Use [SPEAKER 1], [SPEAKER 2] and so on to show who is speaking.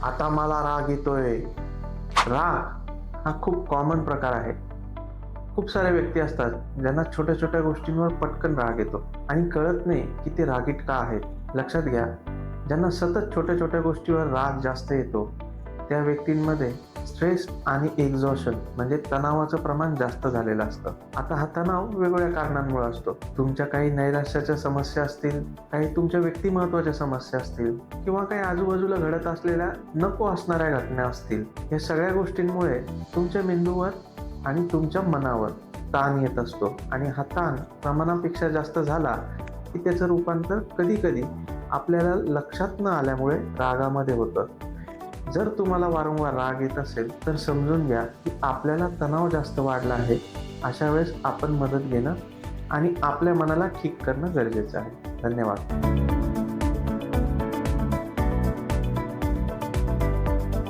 [SPEAKER 1] आता मला राग येतोय. राग हा खूप कॉमन प्रकार आहे. खूप सारे व्यक्ती असतात ज्यांना छोट्या छोट्या गोष्टींवर पटकन राग येतो आणि कळत नाही की ते रागीट का आहेत. लक्षात घ्या, ज्यांना सतत छोट्या छोट्या गोष्टीवर राग जास्त येतो त्या व्यक्तींमध्ये स्ट्रेस आणि एक्झॉशन म्हणजे तणावाचं प्रमाण जास्त झालेलं असतं. आता हा तणाव वेगवेगळ्या कारणांमुळे असतो. तुमच्या काही नैराश्याच्या समस्या असतील, काही तुमच्या व्यक्तिमत्वाच्या समस्या असतील किंवा काही आजूबाजूला घडत असलेल्या नको असणाऱ्या घटना असतील. या सगळ्या गोष्टींमुळे तुमच्या मेंदूवर आणि तुमच्या मनावर ताण येत असतो आणि हा ताण प्रमाणापेक्षा जास्त झाला की त्याचं रूपांतर कधी कधी आपल्याला लक्षात न आल्यामुळे रागामध्ये होतं. जर तुम्हाला वारंवार राग येत असेल तर समजून घ्या की आपल्याला तणाव जास्त वाढला आहे. अशा वेळेस आपण मदत घेणं आणि आपल्या मनाला ठीक करणं गरजेचं आहे. धन्यवाद.